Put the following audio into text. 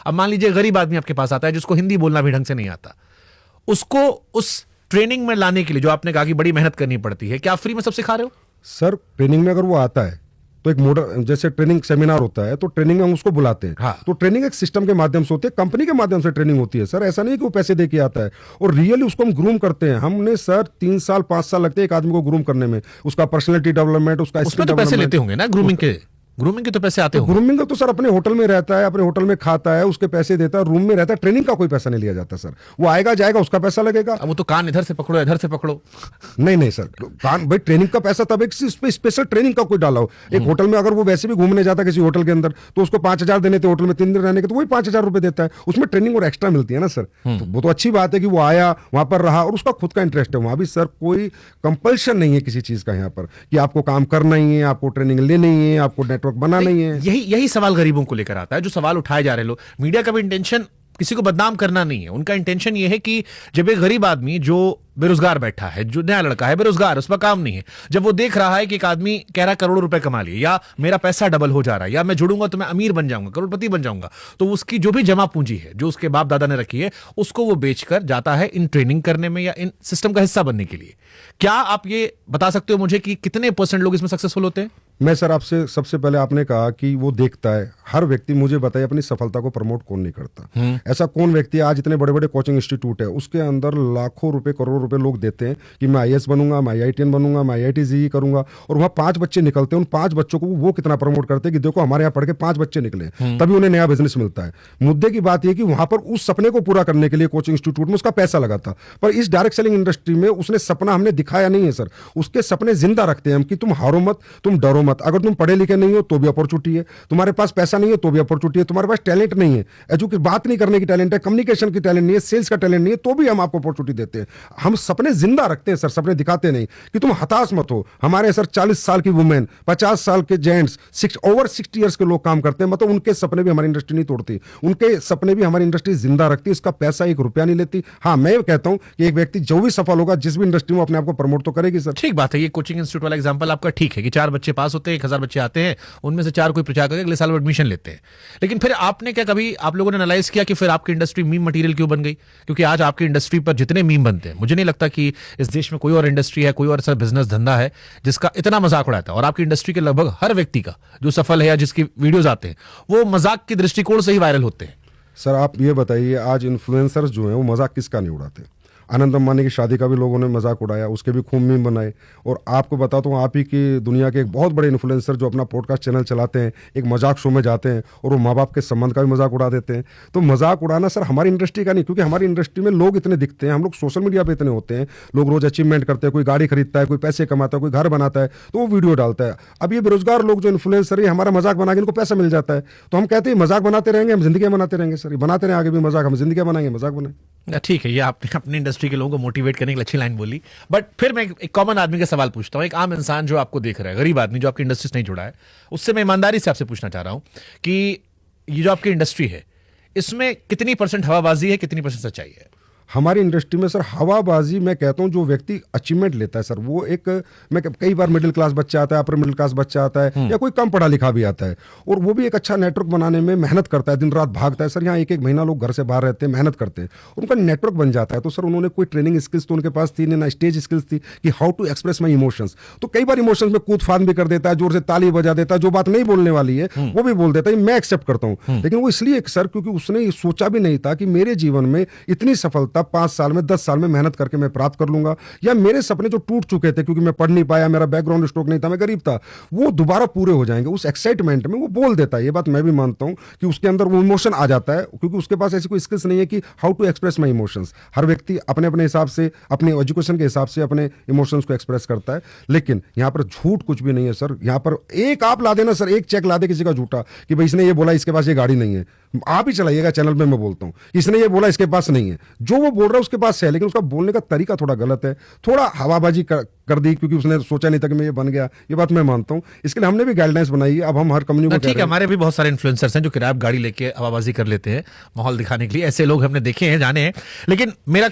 अब मान लीजिए गरीब आदमी आपके पास आता है जिसको हिंदी बोलना भी ढंग से नहीं आता, उसको उस ट्रेनिंग में लाने के लिए जो आपने कहा कि बड़ी मेहनत करनी पड़ती है, क्या आप फ्री में सब सिखा रहे हो? सर ट्रेनिंग में अगर वो आता है तो एक मॉडल, जैसे ट्रेनिंग सेमिनार होता है तो ट्रेनिंग में हम उसको बुलाते हैं। हाँ। तो ट्रेनिंग एक सिस्टम के माध्यम से होती है, कंपनी के माध्यम से ट्रेनिंग होती है सर। ऐसा नहीं कि वो पैसे दे के आता है, और रियली उसको हम ग्रूम करते हैं। हमने सर 3 साल 5 साल लगते हैं एक आदमी को ग्रूम करने में, उसका पर्सनैलिटी डेवलपमेंट, उसका उसमें तो पैसे लेते होंगे ना ग्रूमिंग के? ग्रूमिंग के तो पैसे आते होंगे। ग्रूमिंग का तो सर अपने होटल में रहता है, अपने होटल में खाता है, उसके पैसे देता है, रूम में रहता है, ट्रेनिंग का कोई पैसा नहीं लिया जाता सर। वो आएगा जाएगा, उसका पैसा लगेगा। अब वो तो कान इधर से पकड़ो इधर से पकड़ो। नहीं सर, कान भाई ट्रेनिंग का पैसा तब एक स्पेशल ट्रेनिंग का कोई डाला हो। एक होटल में अगर वो वैसे भी घूमने जाता है किसी होटल के अंदर, तो उसको 5,000 देने थे होटल में 3 दिन रहने के, तो वही 5,000 रुपए देता है, उसमें ट्रेनिंग और एक्स्ट्रा मिलती है ना सर। तो वो तो अच्छी बात है कि वो आया, वहां पर रहा, और उसका खुद का इंटरेस्ट है। वहां भी सर कोई कंपल्शन नहीं है किसी चीज का यहाँ पर कि आपको काम करना ही है, आपको ट्रेनिंग लेनी है, आपको नेटवर्क बनाना ही है। यही सवाल गरीबों को लेकर आता है, जो सवाल उठाए जा रहे लोग। मीडिया का भी इंटेंशन किसी को बदनाम करना नहीं है, उनका इंटेंशन ये है कि जब एक गरीब आदमी जो बेरोजगार बैठा है, जो नया लड़का है बेरोजगार, उसका काम नहीं है, जब वो देख रहा है कि एक आदमी कह रहा है करोड़ों रुपए कमा लिए, या मेरा पैसा डबल हो जा रहा है, या मैं जुड़ूंगा तो मैं अमीर बन जाऊंगा, करोड़पति बन जाऊंगा, तो उसकी जो भी जमा पूंजी है, जो उसके बाप दादा ने रखी है, उसको वो बेचकर जाता है इन ट्रेनिंग करने में या इन सिस्टम का हिस्सा बनने के लिए। क्या आप ये बता सकते हो मुझे कि कितने % लोग इसमें सक्सेसफुल होते हैं? मैं सर आपसे सबसे पहले, आपने कहा कि वो देखता है, हर व्यक्ति मुझे बताइए अपनी सफलता को प्रमोट कौन नहीं करता? ऐसा कौन व्यक्ति है? आज इतने बड़े बड़े कोचिंग इंस्टीट्यूट है, उसके अंदर लाखों रुपए करोड़ों रुपए लोग देते हैं कि मैं IAS बनूंगा, मैं IITN बनूंगा, मैं IIT JEE करूंगा, और वहां 5 बच्चे निकलते हैं। उन 5 बच्चों को वो कितना प्रमोट करते हैं कि देखो हमारे यहाँ पढ़ के 5 बच्चे निकले, तभी उन्हें नया बिजनेस मिलता है। मुद्दे की बात यह कि वहां पर उस सपने को पूरा करने के लिए कोचिंग इंस्टीट्यूट में उसका पैसा लगा था, पर इस डायरेक्ट सेलिंग इंडस्ट्री में उसने सपना हमने दिखाया नहीं है सर। उसके सपने जिंदा रखते हैं हम कि तुम हारो मत, तुम डरो मत। अगर तुम पढ़े लिखे नहीं हो तो भी अपॉर्चुनिटी है, तुम्हारे पास पैसा नहीं है तो भी अपॉर्चुनिटी है, तुम्हारे पास टैलेंट नहीं है, एजुकेशन बात नहीं करने की टैलेंट है, कम्युनिकेशन की टैलेंट नहीं है, सेल्स का टैलेंट नहीं है, तो भी हम आपको अपॉर्चुनिटी देते हैं। हम सपने जिंदा रखते हैं सर, सपने दिखाते नहीं कि तुम हताश मत हो। हमारे सर 40 साल की वुमेन, 50 साल के जेंट्स, ओवर 60 ईयर्स के लोग काम करते हैं, मतलब उनके सपने भी हमारी इंडस्ट्री नहीं तोड़ती, उनके सपने भी हमारी इंडस्ट्री जिंदा रखती है। इसका पैसा 1 रुपया नहीं लेती। हाँ, मैं कहता हूं कि एक व्यक्ति जो भी सफल होगा जिस भी इंडस्ट्री में, अपने आप को प्रमोट तो करेगी सर। ठीक बात है, ये कोचिंग इंस्टीट्यूट वाला एग्जांपल आपका ठीक है कि 4 बच्चे पास होते हैं, 1000 बच्चे आते हैं, उनमें से 4 कोई प्रचार करके अगले साल वो एडमिशन लेते हैं। लेकिन फिर आपने क्या कभी आप लोगों ने एनालाइज किया कि फिर आपकी इंडस्ट्री मीम मटेरियल क्यों बन गई? क्योंकि आज आपकी इंडस्ट्री पर जितने मीम बनते हैं, मुझे नहीं लगता कि इस देश में कोई और इंडस्ट्री है, कोई और ऐसा बिजनेस धंधा है जिसका इतना मजाक उड़ाता है। और आपकी इंडस्ट्री के लगभग हर व्यक्ति का जो सफल है या जिसकी वीडियोज आते हैं, वो मजाक के दृष्टिकोण से ही वायरल होते हैं। सर आप ये बताइए, आज इन्फ्लुएंसर्स जो हैं वो मजाक किसका नहीं उड़ाते? अनंत अंबानी की शादी का भी लोगों ने मजाक उड़ाया, उसके भी खूब मीम बनाए। और आपको बताता हूँ, आप ही की दुनिया के एक बहुत बड़े इन्फ्लुएंसर जो अपना पॉडकास्ट चैनल चलाते हैं, एक मजाक शो में जाते हैं और वो माँ बाप के संबंध का भी मजाक उड़ा देते हैं। तो मजाक उड़ाना सर हमारी इंडस्ट्री का नहीं, क्योंकि हमारी इंडस्ट्री में लोग इतने दिखते हैं, हम लोग सोशल मीडिया पर इतने होते हैं, लोग रोज अचीवमेंट करते हैं, कोई गाड़ी खरीदता है, कोई पैसे कमाता है, कोई घर बनाता है, तो वो वीडियो डालता है। अब ये बेरोजगार लोग जो इन्फ्लुएंसर है, हमारा मजाक बना के इनको पैसा मिल जाता है, तो हम कहते हैं मजाक बनाते रहेंगे, हम जिंदगी बनाते रहेंगे सर, बनाते रहें आगे भी मजाक, हम जिंदगी बनाएंगे, मजाक बनाए। ठीक है, ये आपने अपनी इंडस्ट्री के लोगों को मोटिवेट करने की अच्छी लाइन बोली। बट फिर मैं एक कॉमन आदमी का सवाल पूछता हूं, एक आम इंसान जो आपको देख रहा है, गरीब आदमी जो आपकी इंडस्ट्री से नहीं जुड़ा है, उससे मैं ईमानदारी से आपसे पूछना चाह रहा हूं कि ये जो आपकी इंडस्ट्री है, इसमें कितनी % हवाबाजी है, कितनी % सच्चाई है? हमारी इंडस्ट्री में सर हवाबाजी, मैं कहता हूं जो व्यक्ति अचीवमेंट लेता है सर, वो एक, मैं कई बार मिडिल क्लास बच्चा आता है, अपर मिडिल क्लास बच्चा आता है, या कोई कम पढ़ा लिखा भी आता है, और वो भी एक अच्छा नेटवर्क बनाने में मेहनत करता है, दिन रात भागता है सर। यहाँ 1-1 महीना लोग घर से बाहर रहते हैं, मेहनत करते हैं, उनका नेटवर्क बन जाता है। तो सर उन्होंने कोई ट्रेनिंग स्किल्स तो उनके पास थी नहीं, ना स्टेज स्किल्स थी कि how to express my emotions. तो कई बार इमोशंस में कूद फान भी कर देता है, जोर से ताली बजा देता है, जो बात नहीं बोलने वाली है वो भी बोल देता है, मैं एक्सेप्ट करता हूँ। लेकिन वो इसलिए सर क्योंकि उसने सोचा भी नहीं था कि मेरे जीवन में इतनी सफलता 5 साल में, 10 साल में मेहनत करके मैं प्राप्त कर लूंगा, या मेरे सपने जो टूट चुके थे क्योंकि मैं पढ़ नहीं पाया, मेरा बैकग्राउंड स्ट्रोक नहीं था, मैं गरीब था, वो दोबारा पूरे हो जाएंगे। उस एक्साइटमेंट में वो बोल देता है। ये बात मैं भी मानता हूं कि उसके अंदर वो इमोशन आ जाता है, क्योंकि उसके पास ऐसी कोई स्किल्स नहीं है कि how to express my emotions. हर व्यक्ति अपने अपने हिसाब से, अपने एजुकेशन के हिसाब से अपने इमोशंस को एक्सप्रेस करता है। लेकिन यहां पर झूठ कुछ भी नहीं है सर। यहां पर एक आप ला देना सर, एक चेक ला दे किसी का झूठा कि भाई इसने ये बोला इसके पास ये गाड़ी नहीं है, आप ही चलाइएगा चैनल पे, मैं बोलता हूं इसने ये बोला इसके पास नहीं है, जो वो बोल रहा है उसके पास है, लेकिन उसका बोलने का तरीका थोड़ा गलत है, थोड़ा हवाबाजी कर दी क्योंकि उसने सोचा नहीं था कि मैं ये बन गया। ये बात मैं मानता हूं, इसके लिए हमने भी गाइडलाइंस बनाई है। अब हम हर कंपनी को ठीक है, हमारे भी बहुत सारे इन्फ्लुएंसर्स हैं जो किराया गाड़ी लेके हवाबाजी कर लेते हैं माहौल दिखाने के लिए, ऐसे लोग हमने देखे हैं, जाने हैं। लेकिन मेरा